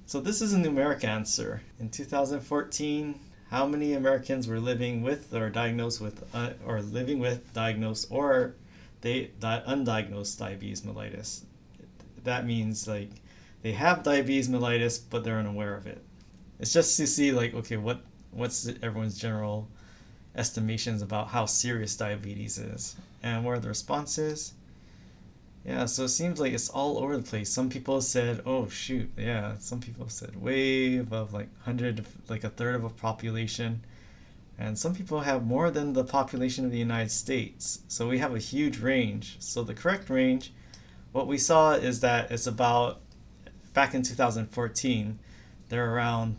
So this is a numeric answer. In 2014, how many Americans were living with or diagnosed with diagnosed or undiagnosed diabetes mellitus? That means like they have diabetes mellitus, but they're unaware of it. It's just to see like, okay, what's everyone's general estimations about how serious diabetes is, and what are the responses? Yeah, so it seems like it's all over the place. Some people said, oh shoot, yeah, some people said way above like 100, like a third of a population. And some people have more than the population of the United States. So we have a huge range. So the correct range, what we saw is that it's about, back in 2014, there are around,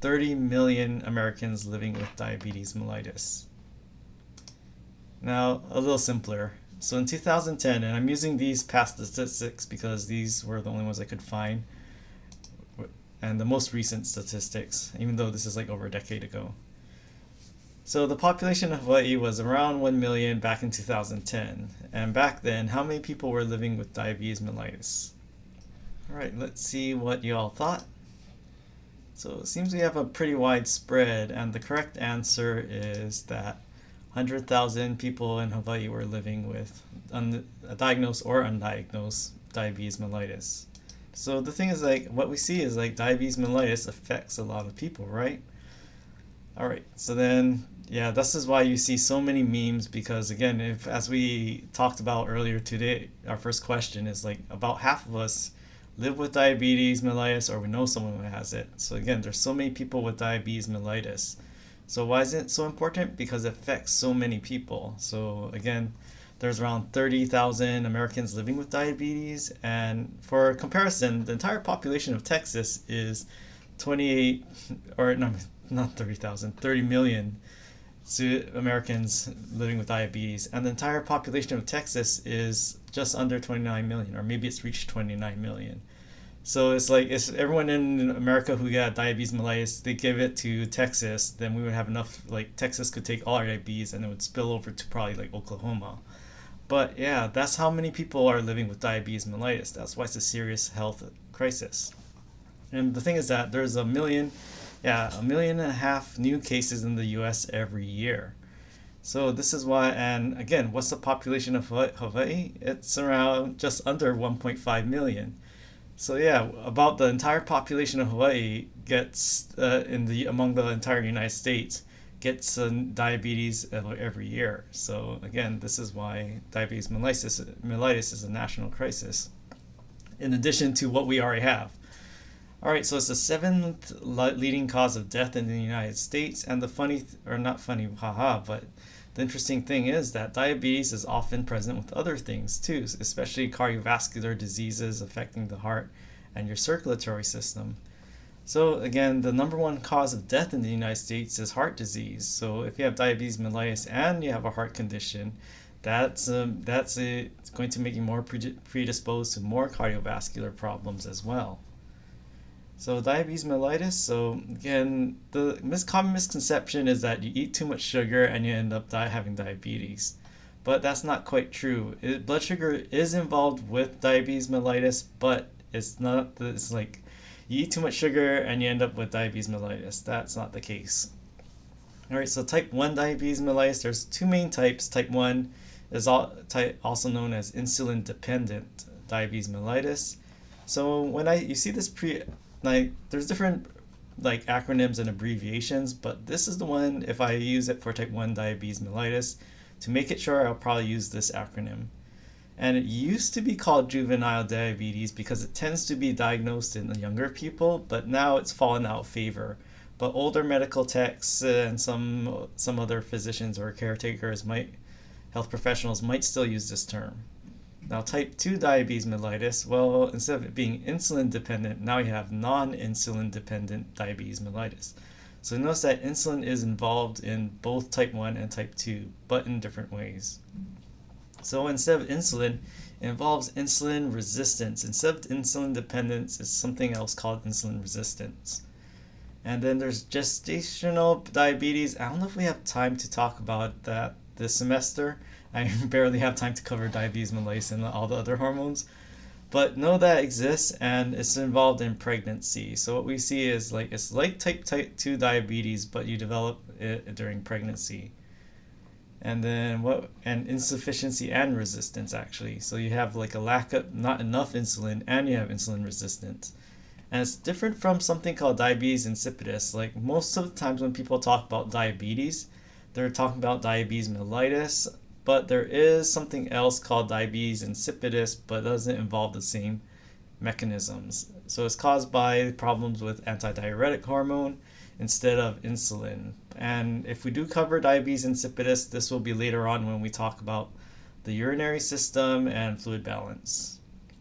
30 million Americans living with diabetes mellitus. Now, a little simpler. So in 2010, and I'm using these past statistics because these were the only ones I could find, and the most recent statistics, even though this is like over a decade ago. So the population of Hawaii was around 1 million back in 2010. And back then, how many people were living with diabetes mellitus? All right, let's see what you all thought. So it seems we have a pretty wide spread, and the correct answer is that 100,000 people in Hawaii were living with diagnosed or undiagnosed diabetes mellitus. So the thing is, like, what we see is like diabetes mellitus affects a lot of people, right? All right, so then, yeah, this is why you see so many memes, because again, if, as we talked about earlier today, our first question is like about half of us live with diabetes mellitus or we know someone who has it. So again, there's so many people with diabetes mellitus. So why is it so important? Because it affects so many people. So again, there's around 30,000 Americans living with diabetes, and for comparison, the entire population of Texas is 28, or no, not 30,000, 30 million Americans living with diabetes, and the entire population of Texas is just under 29 million, or maybe it's reached 29 million. So it's like, if everyone in America who got diabetes mellitus, they give it to Texas, then we would have enough, like Texas could take all our diabetes and it would spill over to probably like Oklahoma. But yeah, that's how many people are living with diabetes mellitus. That's why it's a serious health crisis. And the thing is that there's a million and a half new cases in the US every year. So this is why, and again, what's the population of Hawaii? It's around just under 1.5 million. So yeah, about the entire population of Hawaii gets among the entire United States gets diabetes every year. So again, this is why diabetes mellitus is a national crisis, in addition to what we already have. All right, so it's the seventh leading cause of death in the United States, and but the interesting thing is that diabetes is often present with other things too, especially cardiovascular diseases affecting the heart and your circulatory system. So again, the number one cause of death in the United States is heart disease. So if you have diabetes mellitus and you have a heart condition, that's going to make you more predisposed to more cardiovascular problems as well. So diabetes mellitus, so again, the common misconception is that you eat too much sugar and you end up having diabetes. But that's not quite true. Blood sugar is involved with diabetes mellitus, but it's like you eat too much sugar and you end up with diabetes mellitus. That's not the case. All right, so type 1 diabetes mellitus, there's two main types. Type 1 is also known as insulin-dependent diabetes mellitus. So when you see this there's different like acronyms and abbreviations, but this is the one, if I use it for type 1 diabetes mellitus, to make it sure, I'll probably use this acronym. And it used to be called juvenile diabetes because it tends to be diagnosed in the younger people, but now it's fallen out of favor. But older medical techs and some other physicians or caretakers health professionals might still use this term. Now, type 2 diabetes mellitus, well, instead of it being insulin dependent, now you have non-insulin dependent diabetes mellitus. So notice that insulin is involved in both type 1 and type 2, but in different ways. So instead of insulin, it involves insulin resistance. Instead of insulin dependence, it's something else called insulin resistance. And then there's gestational diabetes. I don't know if we have time to talk about that this semester. I barely have time to cover diabetes mellitus and all the other hormones. But know that it exists and it's involved in pregnancy. So what we see is like it's like type 2 diabetes, but you develop it during pregnancy. And then insufficiency and resistance actually. So you have like a lack of not enough insulin and you have insulin resistance. And it's different from something called diabetes insipidus. Like most of the times when people talk about diabetes, they're talking about diabetes mellitus, but there is something else called diabetes insipidus, but it doesn't involve the same mechanisms. So it's caused by problems with antidiuretic hormone instead of insulin. And if we do cover diabetes insipidus, this will be later on when we talk about the urinary system and fluid balance.